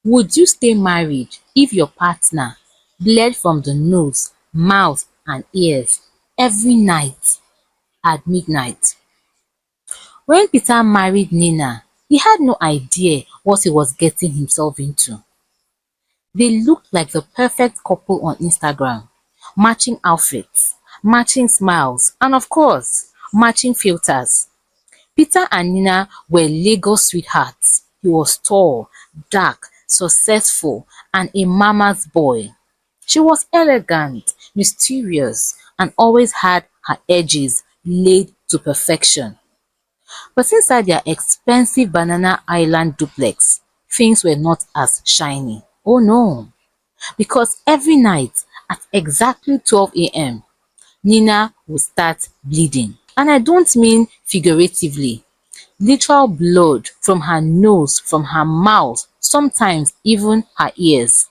Would you stay married if your partner bled from the nose, mouth and ears every night at midnight? When Peter married Nina, he had no idea what he was getting himself into. They looked like the perfect couple on Instagram. Matching outfits, matching smiles, and of course, matching filters. Peter and Nina were Lagos sweethearts. He was tall, dark, successful, and a mama's boy. She was elegant, mysterious, and always had her edges laid to perfection. But inside their expensive Banana Island duplex, things were not as shiny. Oh no! Because every night at exactly 12 a.m., Nina would start bleeding. And I don't mean figuratively. Literal blood from her nose, from her mouth, sometimes even her ears.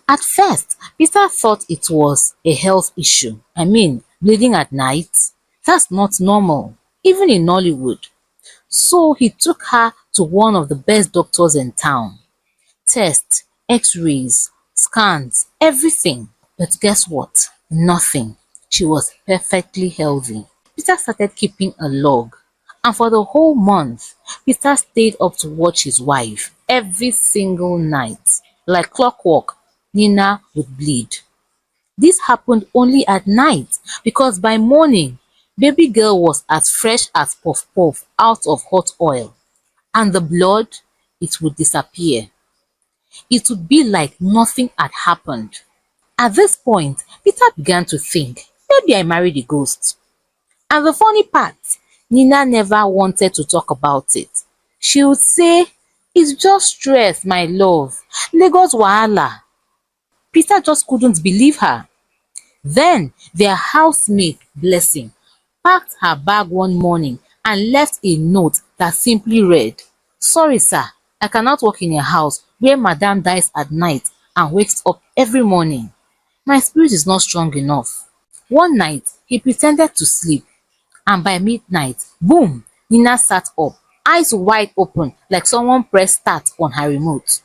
At first, Peter thought it was a health issue. I mean, bleeding at night? That's not normal, even in Nollywood. So he took her to one of the best doctors in town. Tests, x-rays, scans, everything. But guess what? Nothing. She was perfectly healthy. Peter started keeping a log, and for the whole month, Peter stayed up to watch his wife every single night. Like clockwork, Nina would bleed. This happened only at night because by morning, baby girl was as fresh as puff puff out of hot oil, and the blood, it would disappear. It would be like nothing had happened. At this point, Peter began to think, maybe I married a ghost. And the funny part, Nina never wanted to talk about it. She would say, it's just stress, my love. Lagos wahala. Peter just couldn't believe her. Then their housemate, Blessing, packed her bag one morning and left a note that simply read, sorry sir, I cannot work in a house where madam dies at night and wakes up every morning. My spirit is not strong enough. One night, he pretended to sleep, and by midnight, boom, Nina sat up, eyes wide open like someone pressed start on her remote.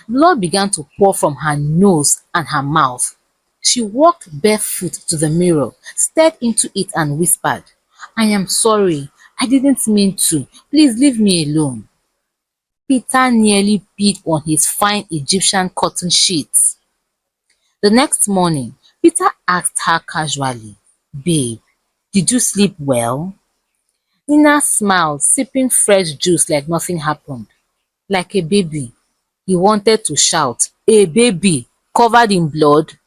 Blood began to pour from her nose and her mouth. She walked barefoot to the mirror, stared into it and whispered, I am sorry, I didn't mean to. Please leave me alone. Peter nearly peed on his fine Egyptian cotton sheets. The next morning, Peter asked her casually, babe, did you sleep well? Nina smiled, sipping fresh juice like nothing happened. Like a baby. He wanted to shout, a baby covered in blood,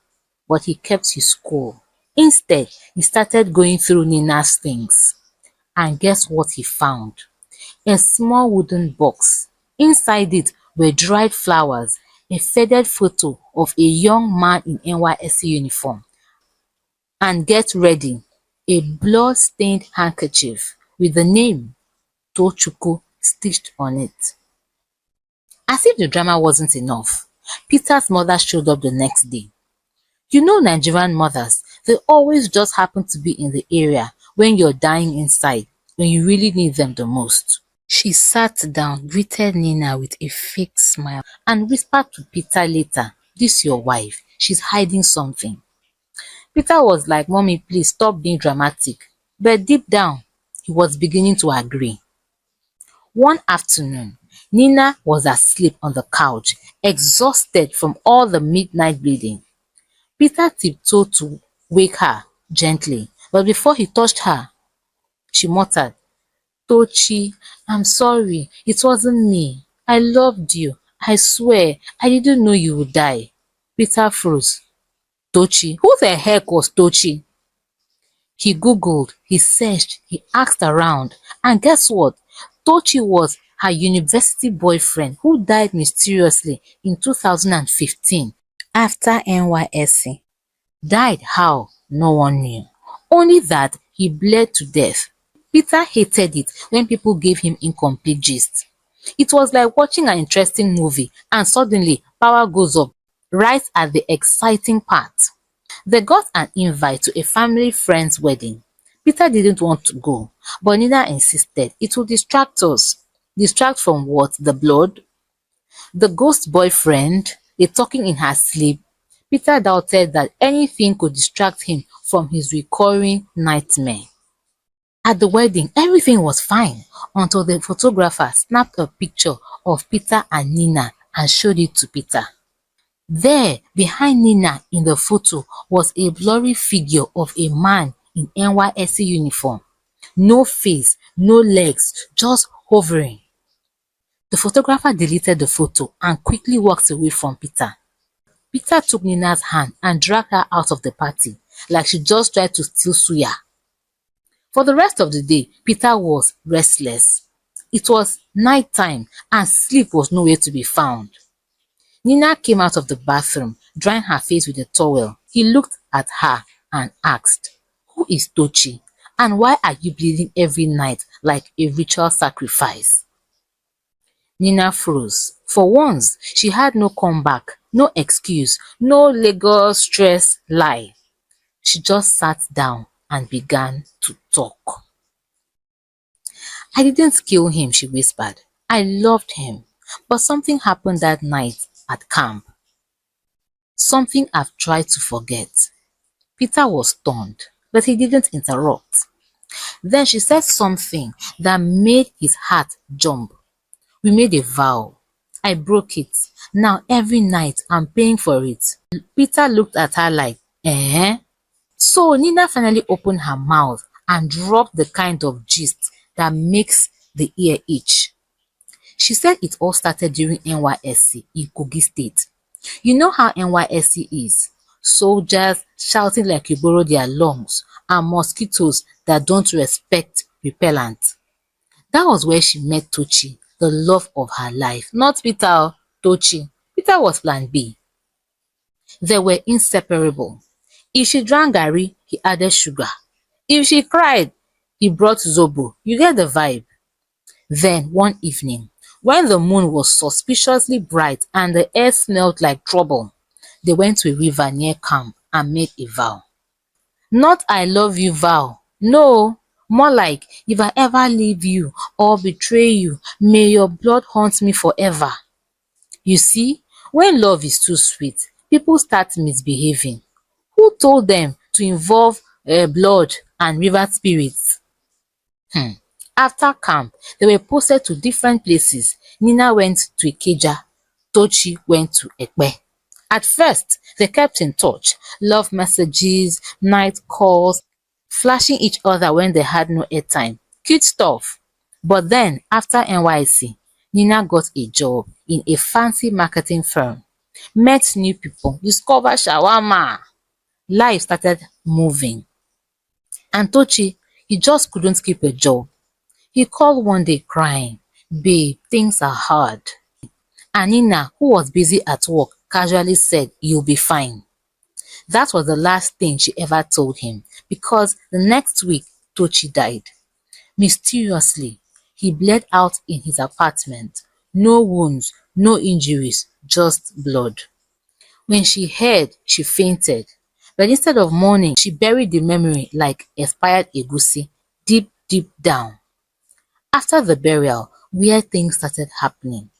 but he kept his cool. Instead, he started going through Nina's things. And guess what he found? A small wooden box. Inside it were dried flowers, a faded photo of a young man in NYSC uniform, and get ready, a blood-stained handkerchief with the name Tochukwu stitched on it. As if the drama wasn't enough, Peter's mother showed up the next day. You know Nigerian mothers, they always just happen to be in the area when you're dying inside, when you really need them the most. She sat down, greeted Nina with a fake smile, and whispered to Peter later, this your wife, she's hiding something. Peter was like, Mommy, please stop being dramatic. But deep down, he was beginning to agree. One afternoon, Nina was asleep on the couch, exhausted from all the midnight bleeding. Peter tiptoed to wake her gently, but before he touched her, she muttered, Tochi, I'm sorry, it wasn't me. I loved you. I swear, I didn't know you would die. Peter froze. Tochi? Who the heck was Tochi? He googled, he searched, he asked around, and guess what? Tochi was her university boyfriend who died mysteriously in 2015 after NYSC. Died how? No one knew. Only that he bled to death. Peter hated it when people gave him incomplete gist. It was like watching an interesting movie and suddenly power goes up right at the exciting part. They got an invite to a family friend's wedding. Peter didn't want to go, but Nina insisted it would distract us. Distract from what? The blood? The ghost boyfriend, a talking in her sleep, Peter doubted that anything could distract him from his recurring nightmare. At the wedding, everything was fine until the photographer snapped a picture of Peter and Nina and showed it to Peter. There, behind Nina in the photo, was a blurry figure of a man in NYSC uniform. No face, no legs, just hovering. The photographer deleted the photo and quickly walked away from Peter. Peter took Nina's hand and dragged her out of the party like she just tried to steal suya. For the rest of the day, Peter was restless. It was night time and sleep was nowhere to be found. Nina came out of the bathroom, drying her face with a towel. He looked at her and asked, "Who is Tochi? And why are you bleeding every night like a ritual sacrifice?" Nina froze. For once, she had no comeback, no excuse, no Lagos stress lie. She just sat down and began to talk. "I didn't kill him," she whispered. "I loved him. But something happened that night at camp. Something I've tried to forget." Peter was stunned, but he didn't interrupt. Then she said something that made his heart jump. "We made a vow. I broke it. Now every night I'm paying for it." Peter looked at her like, eh? So Nina finally opened her mouth and dropped the kind of gist that makes the ear itch. She said it all started during NYSC in Kogi State. You know how NYSC is? Soldiers shouting like you borrow their lungs and mosquitoes that don't respect repellent. That was where she met Tochi, the love of her life. Not Peter, Tochi. Peter was plan B. They were inseparable. If she drank garri, he added sugar. If she cried, he brought zobo. You get the vibe. Then one evening, when the moon was suspiciously bright and the air smelled like trouble, they went to a river near camp and made a vow. Not "I love you" vow. No, more like "if I ever leave you or betray you, may your blood haunt me forever." You see, when love is too sweet, people start misbehaving. Who told them to involve blood and river spirits? After camp, they were posted to different places. Nina went to Ikeja, Tochi went to Ekpe. At first, they kept in touch, love messages, night calls, flashing each other when they had no airtime. Cute stuff. But then, after NYC, Nina got a job in a fancy marketing firm, met new people, discovered shawarma. Life started moving. And Tochi, he just couldn't keep a job. He called one day crying, "Babe, things are hard." And Nina, who was busy at work, casually said, "You'll be fine." That was the last thing she ever told him, because the next week, Tochi died. Mysteriously, he bled out in his apartment. No wounds, no injuries, just blood. When she heard, she fainted. But instead of mourning, she buried the memory like expired egusi, deep, deep down. After the burial, weird things started happening.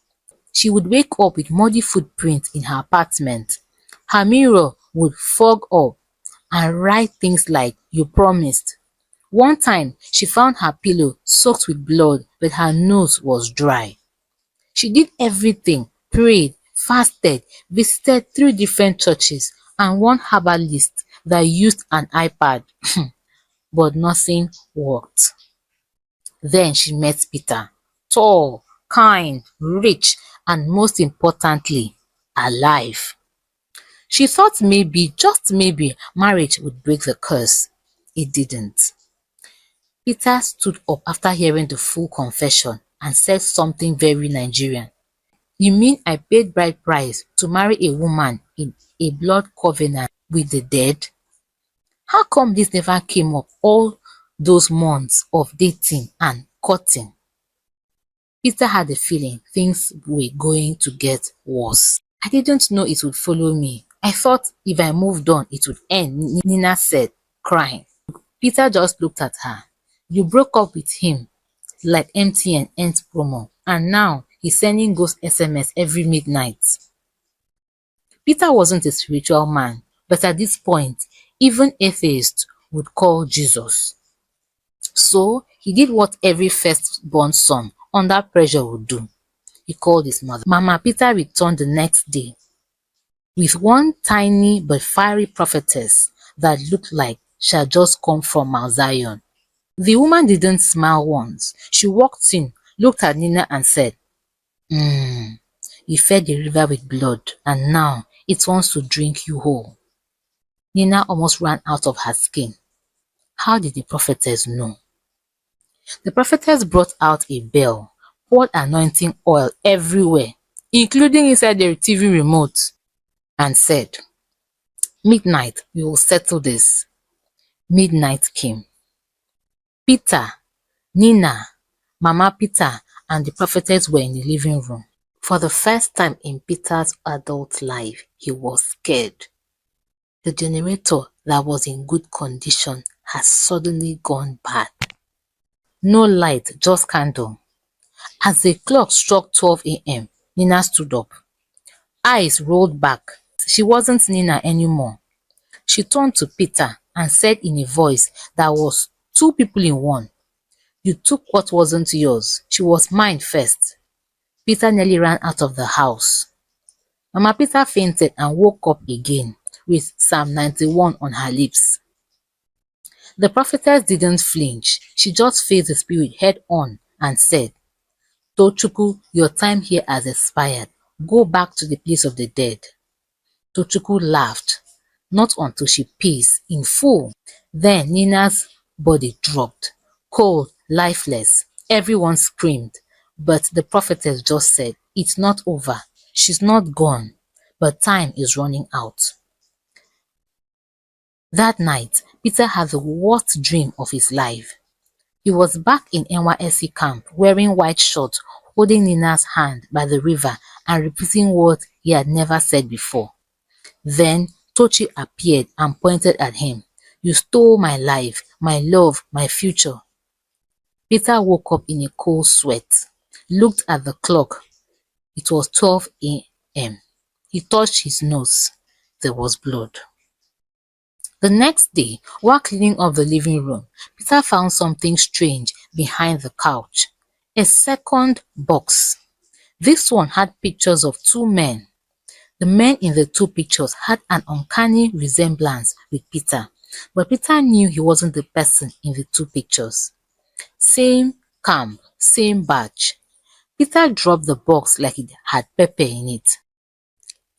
She would wake up with muddy footprints in her apartment. Her mirror would fog up and write things like, "You promised." One time, she found her pillow soaked with blood, but her nose was dry. She did everything, prayed, fasted, visited 3 different churches and one herbalist that used an iPad, but nothing worked. Then she met Peter, tall, kind, rich, and most importantly, alive. She thought maybe, just maybe, marriage would break the curse. It didn't. Peter stood up after hearing the full confession and said something very Nigerian. "You mean I paid bride price to marry a woman in a blood covenant with the dead? How come this never came up all those months of dating and courting?" Peter had a feeling things were going to get worse. "I didn't know it would follow me. I thought if I moved on, it would end," Nina said, crying. Peter just looked at her. "You broke up with him like MTN ends promo, and now He's sending ghost SMS every midnight. Peter wasn't a spiritual man, but at this point, even atheists would call Jesus. So he did what every firstborn son under pressure would do. He called his mother. Mama Peter returned the next day with one tiny but fiery prophetess that looked like she had just come from Mount Zion. The woman didn't smile once. She walked in, looked at Nina and said, you fed the river with blood and now it wants to drink you whole. Nina almost ran out of her skin. How did the prophetess know? The prophetess brought out a bell, poured anointing oil everywhere, including inside the TV remote, and said, midnight, we will settle this. Midnight came. Peter, Nina, Mama Peter, and the prophetess were in the living room. For the first time in Peter's adult life, he was scared. The generator that was in good condition has suddenly gone bad. No light, just candle. As the clock struck 12 a.m., Nina stood up. Eyes rolled back. She wasn't Nina anymore. She turned to Peter and said in a voice that was two people in one, you took what wasn't yours. She was mine first. Peter nearly ran out of the house. Mama Peter fainted and woke up again with Psalm 91 on her lips. The prophetess didn't flinch. She just faced the spirit head on and said, Tochukwu, your time here has expired. Go back to the place of the dead. Tochukwu laughed, not until she pissed in full. Then Nina's body dropped, cold, lifeless. Everyone screamed, but the prophetess just said, it's not over. She's not gone, but time is running out. That night, Peter had the worst dream of his life. He was back in NYSC camp wearing white shorts, holding Nina's hand by the river and repeating words he had never said before. Then Tochi appeared and pointed at him. You stole my life, my love, my future. Peter woke up in a cold sweat, looked at the clock. It was 12 a.m. He touched his nose. There was blood. The next day, while cleaning up the living room, Peter found something strange behind the couch. A second box. This one had pictures of two men. The men in the two pictures had an uncanny resemblance with Peter, but Peter knew he wasn't the person in the two pictures. Same camp, same badge. Peter dropped the box like it had pepper in it.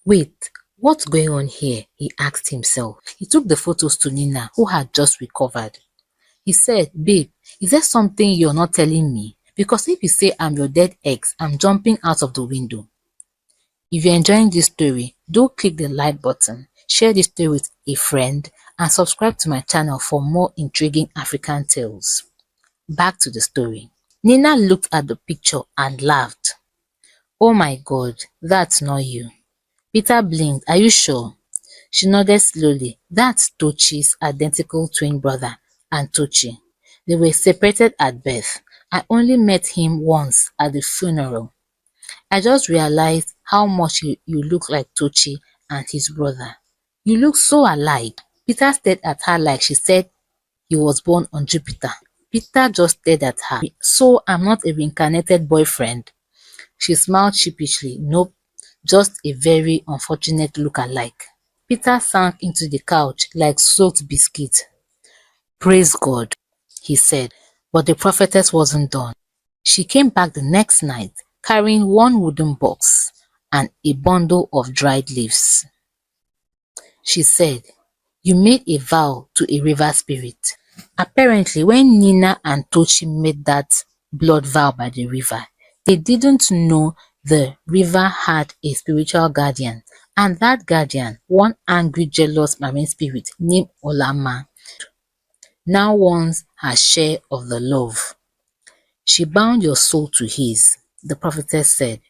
Wait, what's going on here? He asked himself. He took the photos to Nina, who had just recovered. He said, babe, is there something you're not telling me? Because if you say I'm your dead ex, I'm jumping out of the window. If you're enjoying this story, do click the like button, share this story with a friend, and subscribe to my channel for more intriguing African tales. Back to the story. Nina looked at the picture and laughed. Oh my God, that's not you. Peter blinked. Are you sure? She nodded slowly. That's Tochi's identical twin brother and Tochi. They were separated at birth. I only met him once at the funeral. I just realized how much you look like Tochi and his brother. You look so alike. Peter stared at her like she said he was born on Jupiter. Peter just stared at her. So I'm not a reincarnated boyfriend? She smiled sheepishly. Nope, just a very unfortunate look-alike. Peter sank into the couch like soaked biscuit. Praise God, he said, but the prophetess wasn't done. She came back the next night carrying one wooden box and a bundle of dried leaves. She said, you made a vow to a river spirit. Apparently, when Nina and Tochi made that blood vow by the river, they didn't know the river had a spiritual guardian, and that guardian, one angry, jealous marine spirit named Olama, now wants her share of the love. She bound your soul to his, the prophetess said,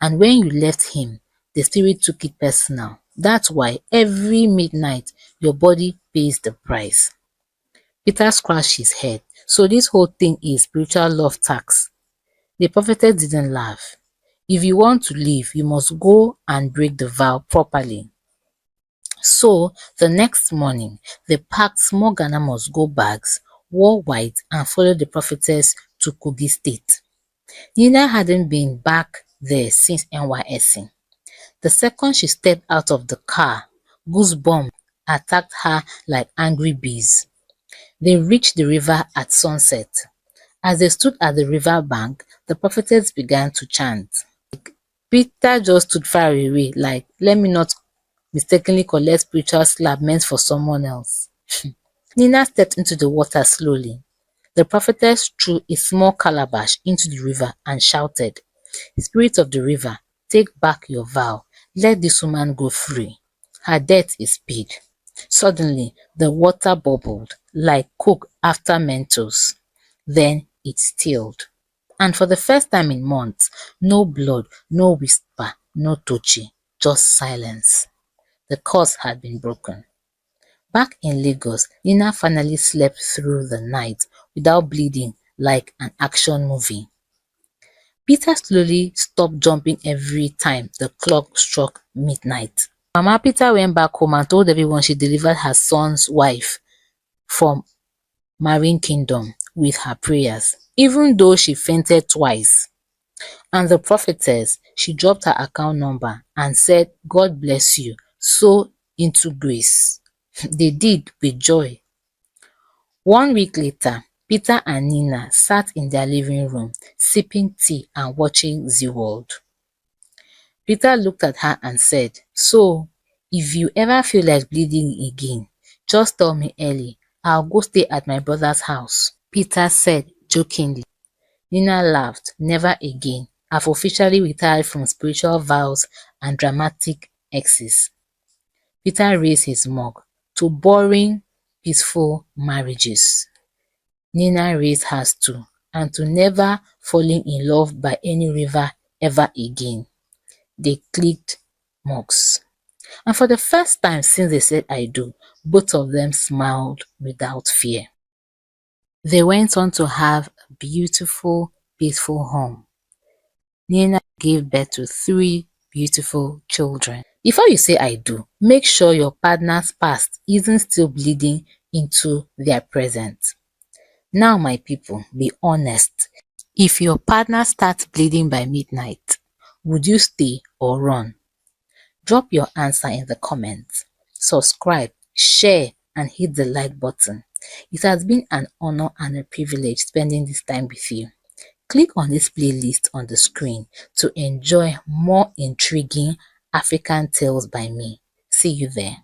and when you left him, the spirit took it personal. That's why every midnight your body pays the price. Peter scratched his head. So this whole thing is spiritual love tax. The prophetess didn't laugh. If you want to leave, you must go and break the vow properly. So the next morning, they packed small Ghana must go bags, wore white, and followed the prophetess to Kogi State. Nina hadn't been back there since NYSC. The second she stepped out of the car, goosebumps attacked her like angry bees. They reached the river at sunset. As they stood at the river bank, the prophetess began to chant. Peter just stood far away, like, let me not mistakenly collect spiritual slap meant for someone else. Nina stepped into the water slowly. The prophetess threw a small calabash into the river and shouted, Spirit of the river, take back your vow. Let this woman go free. Her death is paid. Suddenly, the water bubbled like Coke after Mentos. Then it stilled. And for the first time in months, no blood, no whisper, no touchy, just silence. The curse had been broken. Back in Lagos, Nina finally slept through the night without bleeding like an action movie. Peter slowly stopped jumping every time the clock struck midnight. Mama Peter went back home and told everyone she delivered her son's wife from Marine Kingdom with her prayers, even though she fainted twice. And the prophetess, she dropped her account number and said, God bless you, sow into grace. They did with joy. 1 week later, Peter and Nina sat in their living room, sipping tea and watching the world. Peter looked at her and said, so, if you ever feel like bleeding again, just tell me early. I'll go stay at my brother's house. Peter said jokingly. Nina laughed. Never again. I've officially retired from spiritual vows and dramatic exes. Peter raised his mug. To boring, peaceful marriages. Nina raised hers too. And to never falling in love by any river ever again. They clicked mugs. And for the first time since they said I do, both of them smiled without fear. They went on to have a beautiful, peaceful home. Nina gave birth to 3 beautiful children. Before you say I do, make sure your partner's past isn't still bleeding into their present. Now, my people, be honest. If your partner starts bleeding by midnight, would you stay or run? Drop your answer in the comments. Subscribe, share, and hit the like button. It has been an honor and a privilege spending this time with you. Click on this playlist on the screen to enjoy more intriguing African tales by me. See you there.